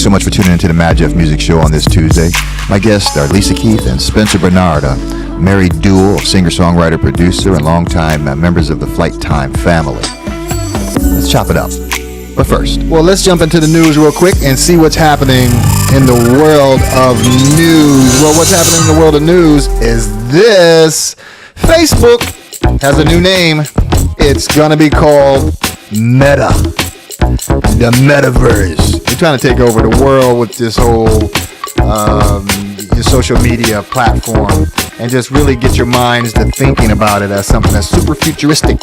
so much for tuning into the Madjef Music Show on this Tuesday. My guests are Lisa Keith and Spencer Bernard, a married duo of singer-songwriter, producer, and longtime members of the Flyte Tyme family. Let's chop it up. But first, well, let's jump into the news real quick and see what's happening in the world of news. Well, what's happening in the world of news is this. Facebook has a new name. It's going to be called Meta. The metaverse. They're trying to take over the world with this whole social media platform and just really get your minds to thinking about it as something that's super futuristic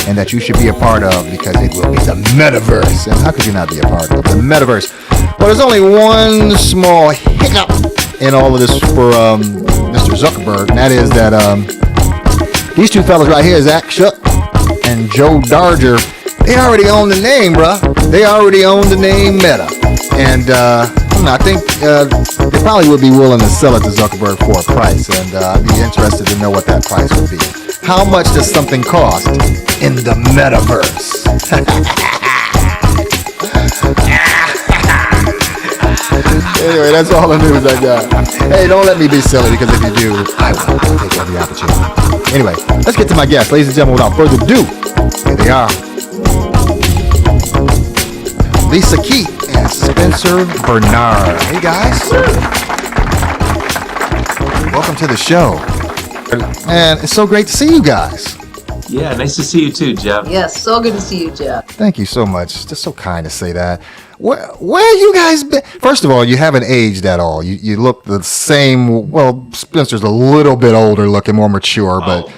and that you should be a part of, because it will be the metaverse. And how could you not be a part of the metaverse? Well, there's only one small hiccup in all of this for Mr. Zuckerberg, and that is that these two fellas right here, Zach Shuck and Joe Darger, they already own the name, bruh. They already own the name Meta. And I think they probably would be willing to sell it to Zuckerberg for a price. And I'd be interested to know what that price would be. How much does something cost in the metaverse? Anyway, that's all the news I got. Hey, don't let me be silly, because if you do, I will take every opportunity. Anyway, let's get to my guests. Ladies and gentlemen, without further ado, here they are. Lisa Keith and Spencer Bernard. Hey guys. Welcome to the show. And it's so great to see you guys. Yeah, nice to see you too, Jeff. Yes, so good to see you, Jeff. Thank you so much. Just so kind to say that. Where you guys been? First of all, you haven't aged at all. You look the same. Well, Spencer's a little bit older looking, more mature, but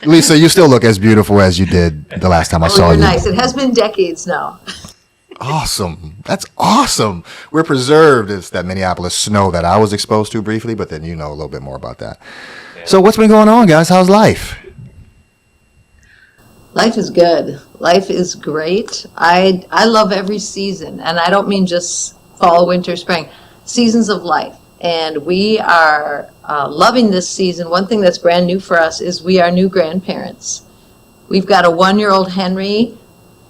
Lisa, you still look as beautiful as you did the last time I saw you. Nice. It has been decades now. Awesome. That's awesome. We're preserved. It's that Minneapolis snow that I was exposed to briefly, but then you know a little bit more about that. Yeah. So what's been going on, guys? How's life? Life is good. Life is great. I love every season, and I don't mean just fall, winter, spring. Seasons of life. And we are loving this season. One thing that's brand new for us is we are new grandparents. We've got a 1-year-old Henry,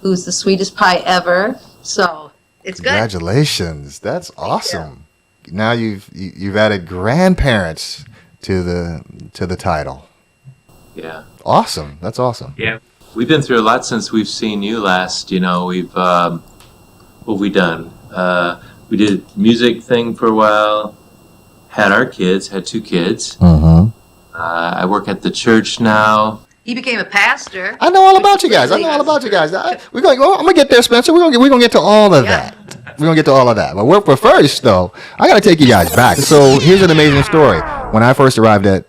who's the sweetest pie ever. So it's good. Congratulations. That's awesome. Yeah. Now you've added grandparents to the title. Yeah. Awesome. That's awesome. Yeah. We've been through a lot since we've seen you last. You know, what have we done? We did a music thing for a while. Had our kids, had 2 kids. Mm-hmm. I work at the church now. He became a pastor. I know all about you guys. I'm gonna get there, Spencer. We're gonna get to all of that. We're gonna get to all of that. But first, though, I gotta take you guys back. So here's an amazing story. When I first arrived at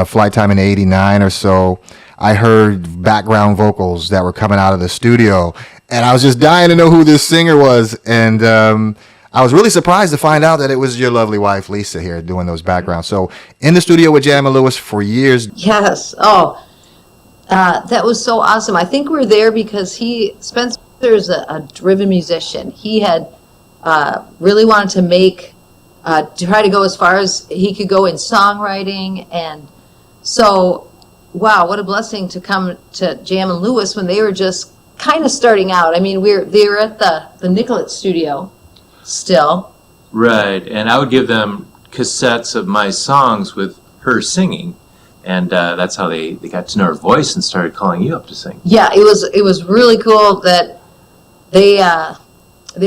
Flyte Tyme in '89 or so, I heard background vocals that were coming out of the studio, and I was just dying to know who this singer was. And I was really surprised to find out that it was your lovely wife, Lisa, here doing those backgrounds. So in the studio with Jam&Lewis for years. Yes. Oh. That was so awesome. I think we're there because Spencer is a driven musician. He had really wanted to try to go as far as he could go in songwriting. And so, wow, what a blessing to come to Jam&Lewis when they were just kind of starting out. I mean, they were at the Nicollet studio still. Right, and I would give them cassettes of my songs with her singing. And that's how they got to know her voice and started calling you up to sing. Yeah, it was really cool that they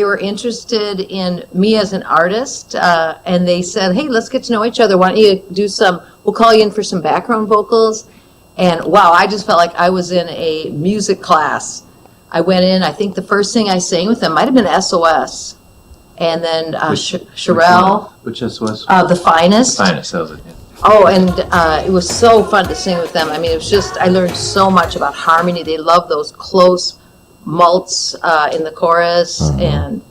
were interested in me as an artist, and they said, "Hey, let's get to know each other. Why don't you we'll call you in for some background vocals." And wow, I just felt like I was in a music class. I went in. I think the first thing I sang with them might have been SOS, and then Sherelle. Which SOS? The Finest. The Finest, that was it. Yeah. Oh, and it was so fun to sing with them. I mean, it was just, I learned so much about harmony. They love those close malts in the chorus, and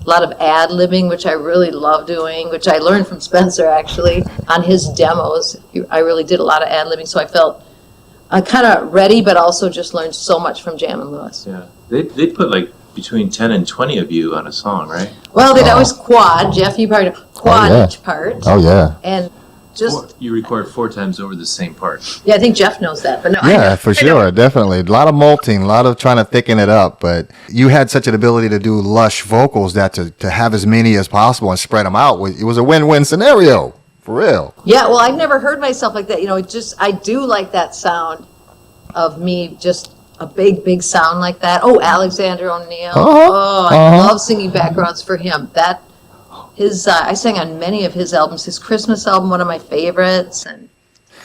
a lot of ad-libbing, which I really love doing, which I learned from Spencer, actually, on his demos. I really did a lot of ad-libbing, so I felt kind of ready, but also just learned so much from Jam&Lewis. Yeah, they put like between 10 and 20 of you on a song, right? Well, they'd always quad. Jeff, you probably quad each part. Oh, yeah. And You record 4 times over the same part. Yeah, I think Jeff knows that, but no. Yeah, for sure, definitely. A lot of malting, a lot of trying to thicken it up, but you had such an ability to do lush vocals that to have as many as possible and spread them out, it was a win-win scenario, for real. Yeah, well, I've never heard myself like that. You know, I do like that sound of me, just a big sound like that. Oh, Alexander O'Neill. I love singing backgrounds for him. I sang on many of his albums. His Christmas album, one of my favorites, and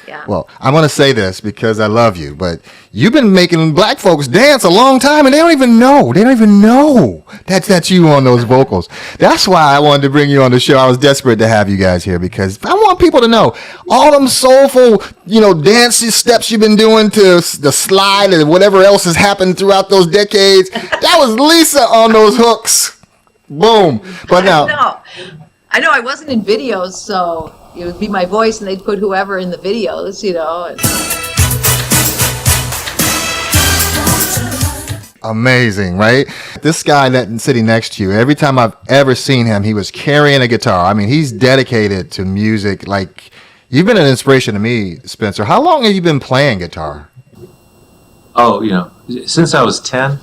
yeah. Well, I'm going to say this because I love you, but you've been making black folks dance a long time, and they don't even know. They don't even know that's you on those vocals. That's why I wanted to bring you on the show. I was desperate to have you guys here because I want people to know all them soulful, dance steps you've been doing to the slide and whatever else has happened throughout those decades. That was Lisa on those hooks. Boom. But now, I know I wasn't in videos, so it would be my voice and they'd put whoever in the videos, Amazing, right? This guy that's sitting next to you, every time I've ever seen him, he was carrying a guitar. I mean, he's dedicated to music. Like, you've been an inspiration to me, Spencer. How long have you been playing guitar? Oh, since I was 10.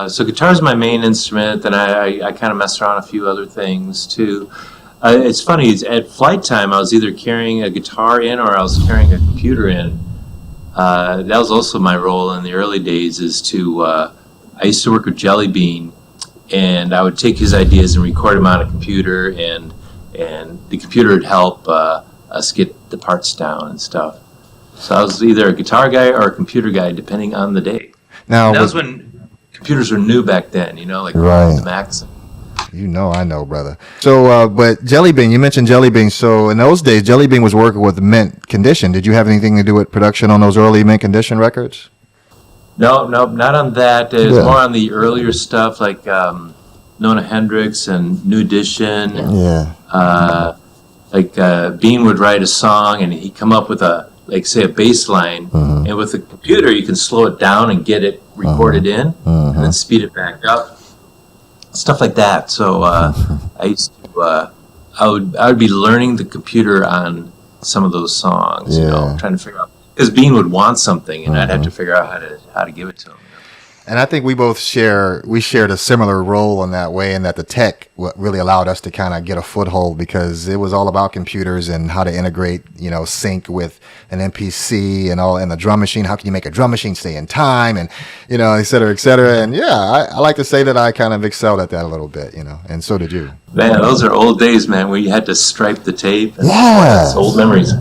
So guitar is my main instrument, then I kind of messed around a few other things too. It's funny, at Flyte Tyme I was either carrying a guitar in or I was carrying a computer in. That was also my role in the early days, I used to work with Jelly Bean, and I would take his ideas and record them on a computer, and the computer would help us get the parts down and stuff. So I was either a guitar guy or a computer guy depending on the day. Now, that was when computers were new back then, like right. the Macs. I know, brother. So, but Jelly Bean, you mentioned Jelly Bean. So in those days, Jelly Bean was working with Mint Condition. Did you have anything to do with production on those early Mint Condition records? No, not on that. It was more on the earlier stuff like Nona Hendrix and New Edition. Yeah. Bean would write a song and he'd come up with a bass line, and with the computer you can slow it down and get it recorded in, and then speed it back up, stuff like that. So I used to, I would be learning the computer on some of those songs, trying to figure out, because Bean would want something, and I'd have to figure out how to give it to him. And I think we both shared a similar role in that way, and that the tech really allowed us to kind of get a foothold, because it was all about computers and how to integrate, sync with an MPC and the drum machine. How can you make a drum machine stay in time, and, et cetera, et cetera. And I like to say that I kind of excelled at that a little bit, and so did you. Man, those are old days, man, where you had to stripe the tape. And yes. Old memories.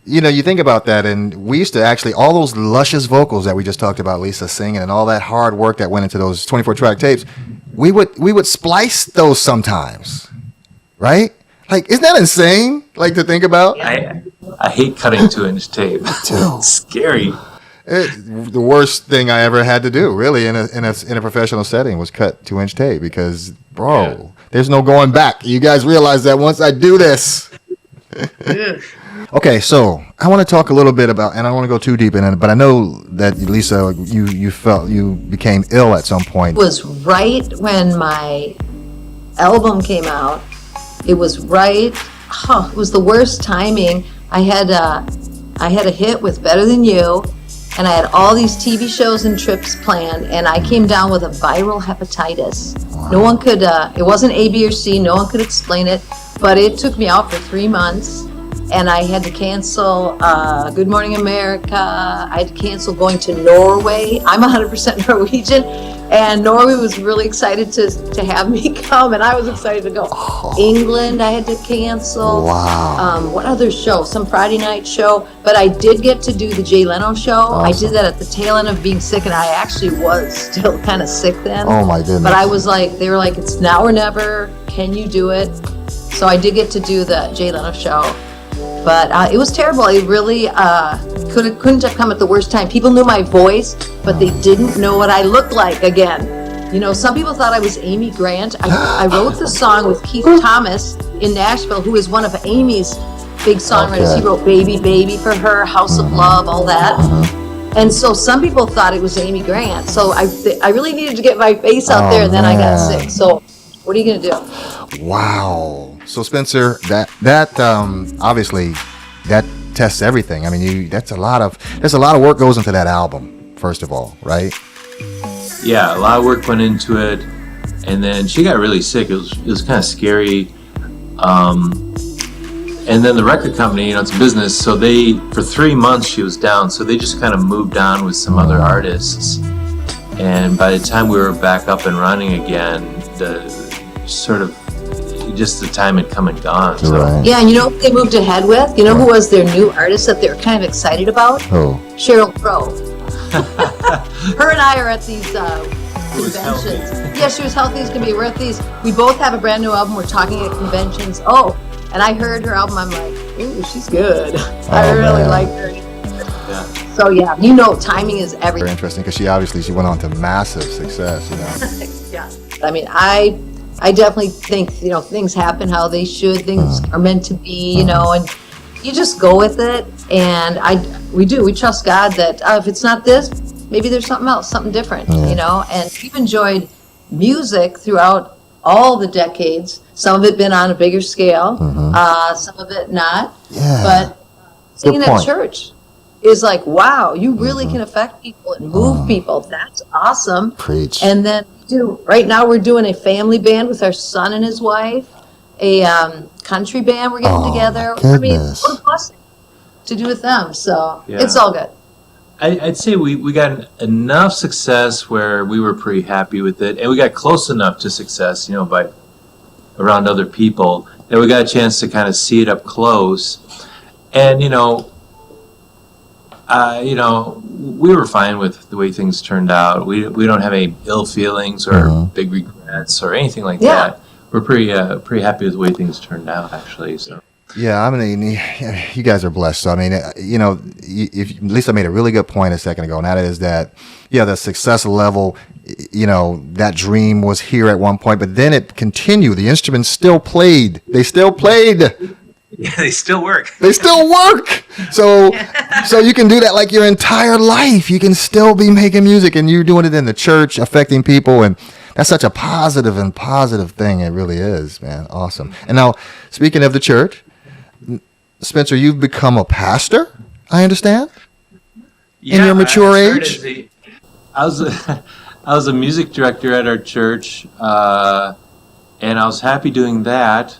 You think about that, and we used to actually, all those luscious vocals that we just talked about, Lisa singing, and all that hard work that went into those 24-track tapes, we would splice those sometimes, right? Like, isn't that insane? Like, to think about? I hate cutting 2-inch tape. It's scary. The worst thing I ever had to do, really, in a professional setting, was cut 2-inch tape, because, there's no going back. You guys realize that once I do this. Okay, so I want to talk a little bit about, and I don't want to go too deep in it, but I know that, Lisa, you felt you became ill at some point. It was right when my album came out. It was right, it was the worst timing. I had a hit with Better Than You, and I had all these TV shows and trips planned, and I came down with a viral hepatitis. Wow. No one could, it wasn't A, B, or C, no one could explain it, but it took me out for 3 months. And I had to cancel Good Morning America. I had to cancel going to Norway. I'm 100% Norwegian. And Norway was really excited to have me come. And I was excited to go. England, I had to cancel. Wow. What other show? Some Friday night show. But I did get to do the Jay Leno show. Awesome. I did that at the tail end of being sick. And I actually was still kind of sick then. Oh, my goodness. But I was like, they were like, it's now or never. Can you do it? So I did get to do the Jay Leno show. But it was terrible. It really couldn't have come at the worst time. People knew my voice, but they didn't know what I looked like again. Some people thought I was Amy Grant. I wrote the song with Keith Thomas in Nashville, who is one of Amy's big songwriters. Okay. He wrote Baby, Baby for her, House of Love, all that. And so some people thought it was Amy Grant. So I really needed to get my face out there, and then I got sick. So what are you going to do? Wow. So Spencer, that obviously that tests everything. I mean, there's a lot of work goes into that album. First of all, right? Yeah, a lot of work went into it, and then she got really sick. It was kind of scary. And then the record company, it's a business, so for 3 months she was down, so they just kind of moved on with some other artists. And by the time we were back up and running again, the time had come and gone. So. Right. Yeah, and you know what they moved ahead with? You know who was their new artist that they were kind of excited about? Who? Sheryl Crow. Her and I are at these conventions. Yeah, she was healthy as can be. We're at these. We both have a brand new album. We're talking at conventions. Oh, and I heard her album. I'm like, ooh, she's good. I really like her. Yeah. So yeah, timing is everything. Very interesting because she went on to massive success. Yeah. I mean, I definitely think things happen how they should. Things are meant to be. And you just go with it. And we trust God that if it's not this, maybe there's something else, something different. And we've enjoyed music throughout all the decades. Some of it been on a bigger scale, some of it not. Yeah. But singing at church is like, wow, you really can affect people and move people. That's awesome. Preach. And then right now we're doing a family band with our son and his wife, a country band we're getting together. I mean, what a blessing to do with them. So it's all good. I'd say we got enough success where we were pretty happy with it, and we got close enough to success, by around other people, that we got a chance to kind of see it up close. And we were fine with the way things turned out. We don't have any ill feelings or big regrets or anything like that. We're pretty happy with the way things turned out, actually. So. Yeah, I mean, you guys are blessed. So, I mean, Lisa made a really good point a second ago, and that is that, the success level, that dream was here at one point, but then it continued. The instruments still played. They still played. Yeah, they still work. They still work. So you can do that like your entire life. You can still be making music, and you're doing it in the church, affecting people, and that's such a positive thing. It really is, man. Awesome. And now, speaking of the church, Spencer, you've become a pastor, I understand? In your mature age? I was a music director at our church, and I was happy doing that.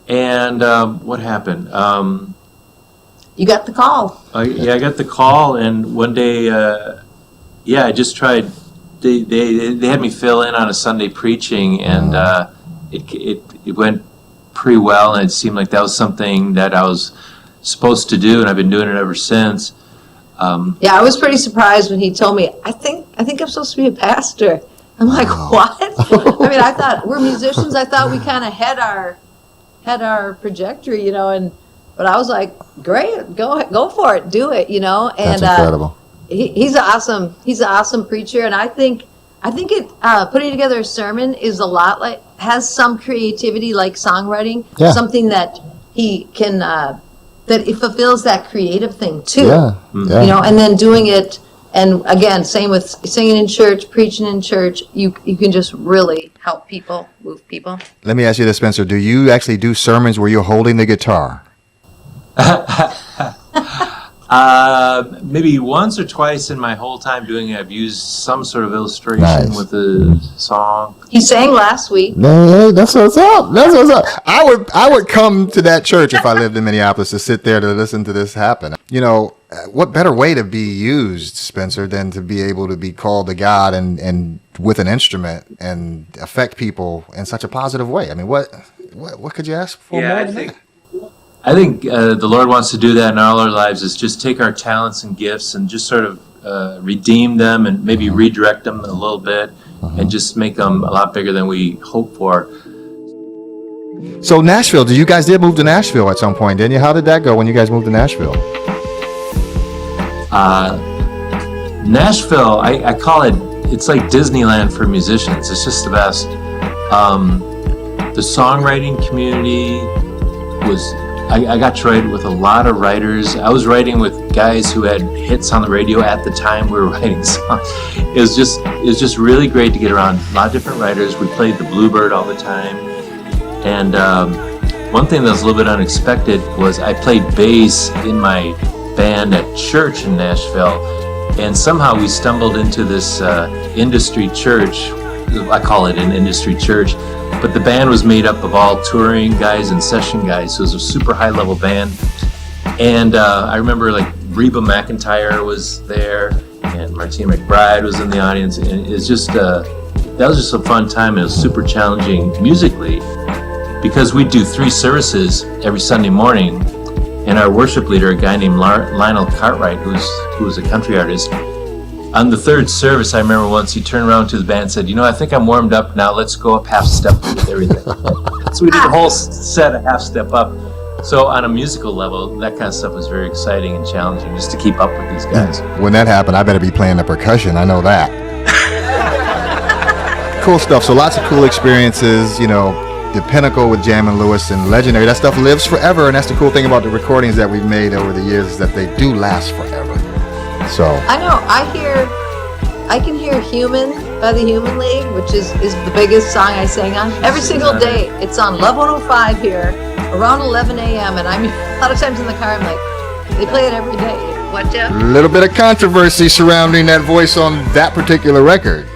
And what happened? You got the call. I got the call, and one day, I just tried. They had me fill in on a Sunday preaching, and it went pretty well, and it seemed like that was something that I was supposed to do, and I've been doing it ever since. I was pretty surprised when he told me, I think I'm supposed to be a pastor. I'm like, what? I mean, I thought we're musicians. I thought we kind of had our trajectory, but I was like, great, go for it, do it, And that's incredible. He's an awesome preacher, and I think it putting together a sermon is a lot has some creativity, like songwriting, something that he can that it fulfills that creative thing too. And then doing it, and again, same with singing in church, preaching in church. You can just really help people, move people. Let me ask you this, Spencer: do you actually do sermons where you're holding the guitar? Maybe once or twice in my whole time doing it, I've used some sort of illustration with the song. He sang last week. Hey, that's what's up. I would come to that church if I lived in Minneapolis to sit there to listen to this happen. What better way to be used, Spencer, than to be able to be called to God and with an instrument and affect people in such a positive way? I mean, what could you ask for more than that? I think the Lord wants to do that in all our lives, is just take our talents and gifts and just sort of redeem them and maybe redirect them a little bit and just make them a lot bigger than we hope for. So Nashville, you guys did move to Nashville at some point, didn't you? How did that go when you guys moved to Nashville? Nashville, I call it's like Disneyland for musicians. It's just the best. The songwriting community was... I got to write with a lot of writers. I was writing with guys who had hits on the radio at the time we were writing songs. It was just really great to get around a lot of different writers. We played the Bluebird all the time, And one thing that was a little bit unexpected was I played bass in my band at church in Nashville, and somehow we stumbled into this industry church. I call it an industry church, but the band was made up of all touring guys and session guys, so it was a super high level band. And I remember like Reba McEntire was there, and Martina McBride was in the audience, and it's just that was just a fun time, and it was super challenging musically because we do 3 services every Sunday morning, and our worship leader, a guy named Lionel Cartwright, who was a country artist, on the 3rd service, I remember once he turned around to the band and said, "You know, I think I'm warmed up now. Let's go up half step with everything." So we did a whole set of half step up. So on a musical level, that kind of stuff was very exciting and challenging just to keep up with these guys. When that happened, I better be playing the percussion. I know that. Cool stuff. So lots of cool experiences, you know, the pinnacle with Jam&Lewis and legendary. That stuff lives forever, and that's the cool thing about the recordings that we've made over the years is that they do last forever. So I know. I can hear "Human" by the Human League, which is the biggest song I sang on every single day. It's on Love 105 here around 11 a.m. and I'm a lot of times in the car. I'm like, they play it every day. What, Jeff? a little bit of controversy surrounding that voice on that particular record.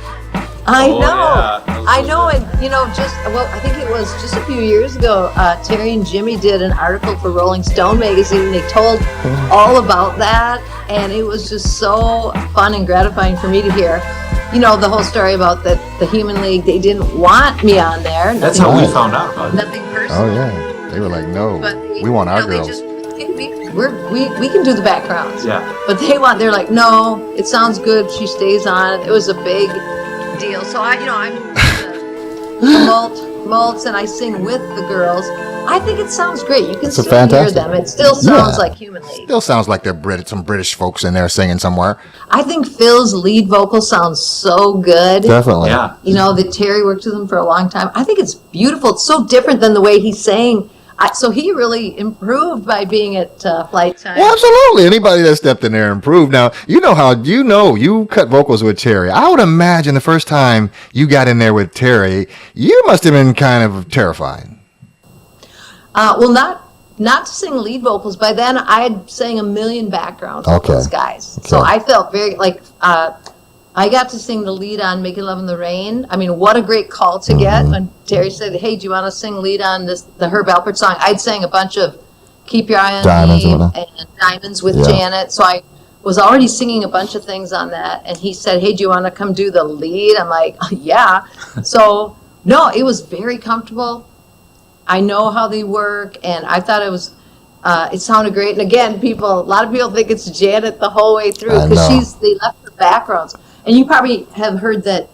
I know. Yeah. I know. And I think it was just a few years ago, Terry and Jimmy did an article for Rolling Stone magazine. They told all about that, and it was just so fun and gratifying for me to hear. You know, the whole story about the Human League. They didn't want me on there. That's how we found out about it. Nothing personal. Oh yeah, they were like, no, But we want our they girls. just, we can do the backgrounds. Yeah. But they're like, no, it sounds good. She stays on. It was a big deal. So I'm the mults, and I sing with the girls. I think it sounds great. You can still hear them. It still sounds like Human League. Still sounds like they're some British folks in there singing somewhere. I think Phil's lead vocal sounds so good. Definitely. Yeah. You know, that Terry worked with him for a long time. I think it's beautiful. It's so different than the way he sang. So he really improved by being at Flyte Tyme. Well, absolutely. Anybody that stepped in there improved. Now, you cut vocals with Terry. I would imagine the first time you got in there with Terry, you must have been kind of terrified. Well, not to sing lead vocals. By then, I had sang a million backgrounds with those guys. Okay. So I felt very like I got to sing the lead on "Making Love in the Rain." I mean, what a great call to get when Terry said, "Hey, do you want to sing lead on the Herb Alpert song?" I'd sang a bunch of "Keep Your Eye on Diamonds Me" and "Diamonds" with Janet. So I was already singing a bunch of things on that. And he said, "Hey, do you want to come do the lead?" I'm like, oh, "Yeah." So no, it was very comfortable. I know how they work, and I thought it sounded great. And again, a lot of people think it's Janet the whole way through because they left the backgrounds. And you probably have heard that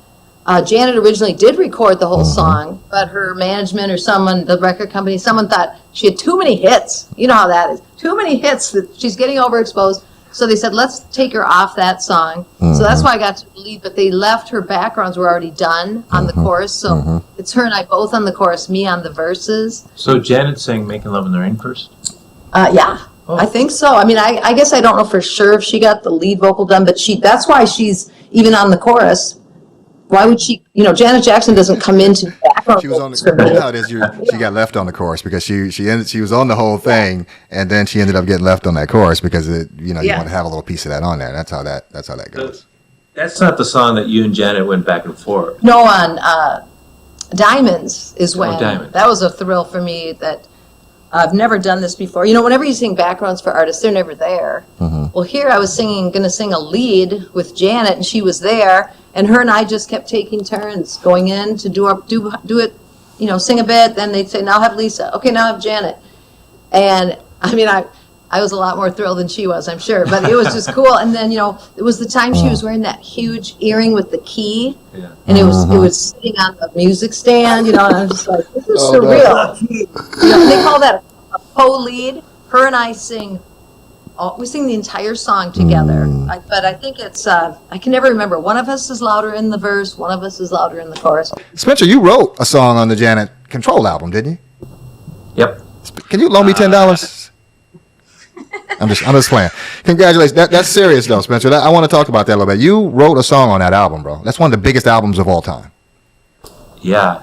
Janet originally did record the whole song, but her management or the record company, someone thought she had too many hits. You know how that is. Too many hits that she's getting overexposed. So they said, let's take her off that song. So that's why I got to the lead, but they left her backgrounds were already done on the chorus. So it's her and I both on the chorus, me on the verses. So Janet sang "Making Love in the Rain" first? Yeah. Oh. I think so. I mean, I guess I don't know for sure if she got the lead vocal done, but that's why she's even on the chorus. Why would she? You know, Janet Jackson doesn't come into the background. She was on the. You know how it is. She got left on the chorus because she was on the whole thing, and then she ended up getting left on that chorus because you want to have a little piece of that on there. That's how that goes. That's not the song that you and Janet went back and forth. No, on Diamonds is when Diamonds. That was a thrill for me. That I've never done this before. You know, whenever you sing backgrounds for artists, they're never there. Well, here I was going to sing a lead with Janet, and she was there. And her and I just kept taking turns going in to do it, you know, sing a bit. Then they'd say, now have Lisa. Okay, now have Janet. And I mean, I was a lot more thrilled than she was, I'm sure. But it was just cool. And then, you know, it was the time she was wearing that huge earring with the key. Yeah. And it was sitting on the music stand, you know, and I'm just like, this is surreal. You know, they call that a co-lead. Her and I we sing the entire song together, but I think it's, I can never remember. One of us is louder in the verse, one of us is louder in the chorus. Spencer, you wrote a song on the Janet Control album, didn't you? Yep. Can you loan me $10? I'm just playing. Congratulations. That's serious though, Spencer. I want to talk about that a little bit. You wrote a song on that album, bro. That's one of the biggest albums of all time. Yeah.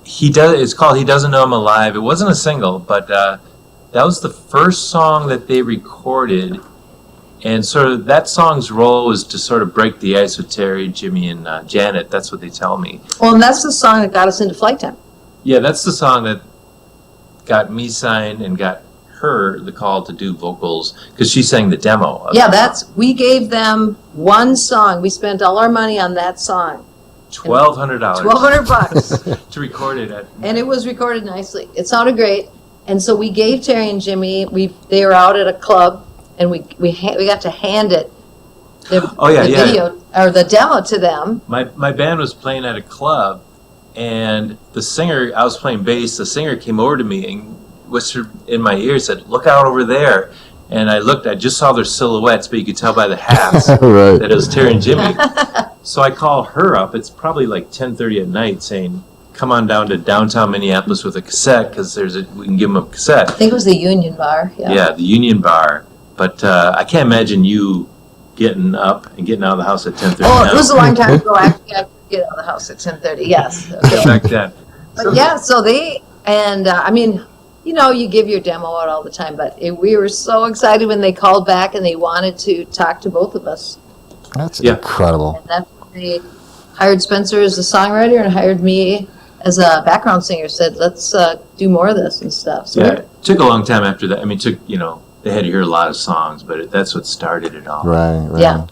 he does. It's called "He Doesn't Know I'm Alive." It wasn't a single, but that was the first song that they recorded, and sort of that song's role was to sort of break the ice with Terry, Jimmy, and Janet. That's what they tell me. Well, and that's the song that got us into Flyte Tyme. Yeah, that's the song that got me signed and got her the call to do vocals because she sang the demo. Yeah, we gave them one song. We spent all our money on that song. $1,200. $1,200 to record it at. And it was recorded nicely. It sounded great. And so we gave Terry and Jimmy. They were out at a club, and we got to hand it. The video or the demo to them. My band was playing at a club, and the singer, I was playing bass. The singer came over to me and whispered in my ear, said, "Look out over there." And I looked, I just saw their silhouettes, but you could tell by the hats right. that it was Terry and Jimmy. So I call her up. It's probably like 10:30 at night, saying, "Come on down to downtown Minneapolis with a cassette, because we can give them a cassette." I think it was the Union Bar. Yeah, the Union Bar. But I can't imagine you getting up and getting out of the house at 10:30. Oh, it was a long time ago. Actually, I could get out of the house at 10:30. Yes. Okay. Back then. But yeah, so they I mean, you know, you give your demo out all the time, but we were so excited when they called back and they wanted to talk to both of us. That's incredible. And that's when they hired Spencer as a songwriter and hired me as a background singer. Said, let's do more of this and stuff. So Yeah, it took a long time after that. I mean, they had to hear a lot of songs, but that's what started it all. Right. yeah,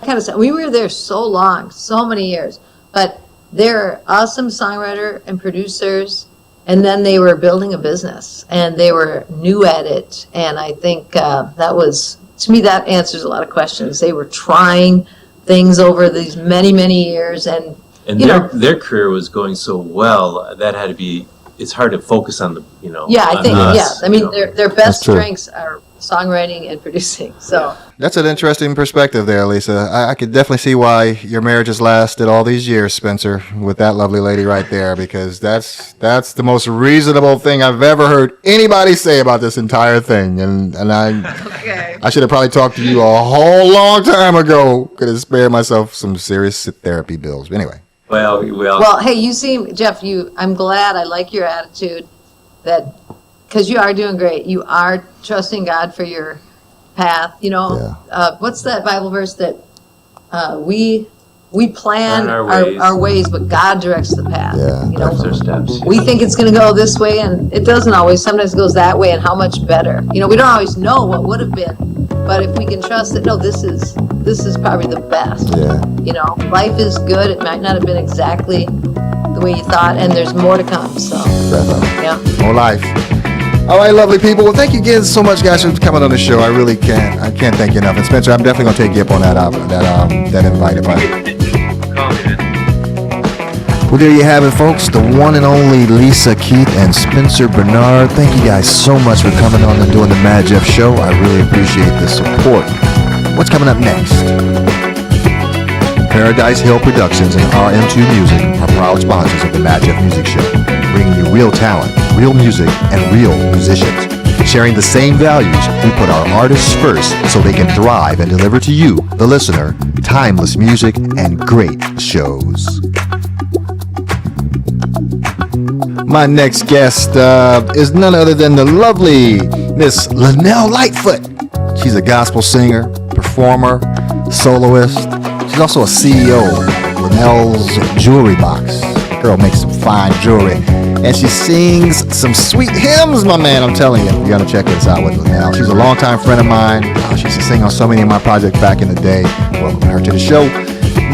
kind of. We were there so long, so many years, but they're awesome songwriter and producers. And then they were building a business, and they were new at it. And I think that was, to me, that answers a lot of questions. They were trying things over these many, many years, and their career was going so well that had to be. It's hard to focus on the. Yeah, I think. Us, yeah, I mean, their best true. strengths are songwriting and producing. So That's an interesting perspective there, Lisa. I could definitely see why your marriage has lasted all these years, Spencer, with that lovely lady right there, because that's the most reasonable thing I've ever heard anybody say about this entire thing. And I should have probably talked to you a whole long time ago. Could have spared myself some serious therapy bills. But anyway. Well, hey, you seem, Jeff, I'm glad. I like your attitude because you are doing great. You are trusting God for your path. What's that Bible verse that we plan our ways, but God directs the path. Yeah, our steps. We think it's going to go this way, and it doesn't always. Sometimes it goes that way, and how much better. We don't always know what would have been, but if we can trust that, no, this is probably the best. Yeah. Life is good. It might not have been exactly the way you thought, and there's more to come. So, yeah. More life. All right, lovely people. Well, thank you again so much, guys, for coming on the show. I really can't. I can't thank you enough. And Spencer, I'm definitely gonna take you up on that invite. Well, there you have it, folks. The one and only Lisa Keith and Spencer Bernard. Thank you guys so much for coming on and doing the Madjef show. I really appreciate the support. What's coming up next? Paradise Hill Productions and RM2 Music are proud sponsors of the Madjef Music Show, bringing you real talent, real music, and real musicians. Sharing the same values, we put our artists first so they can thrive and deliver to you, the listener, timeless music and great shows. My next guest is none other than the lovely Miss Linnell Lightfoot. She's a gospel singer, performer, soloist. She's also a CEO of Linnell's Jewelry Box. Girl makes some fine jewelry. And she sings some sweet hymns, my man. I'm telling you, you gotta check this out with Linnell. She's a longtime friend of mine. She used to sing on so many of my projects back in the day. Welcome her to the show.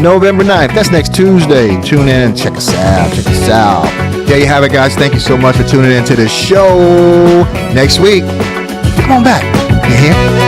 November 9th. That's next Tuesday. Tune in and check us out. There you have it, guys. Thank you so much for tuning in to the show. Next week, come on back. You hear?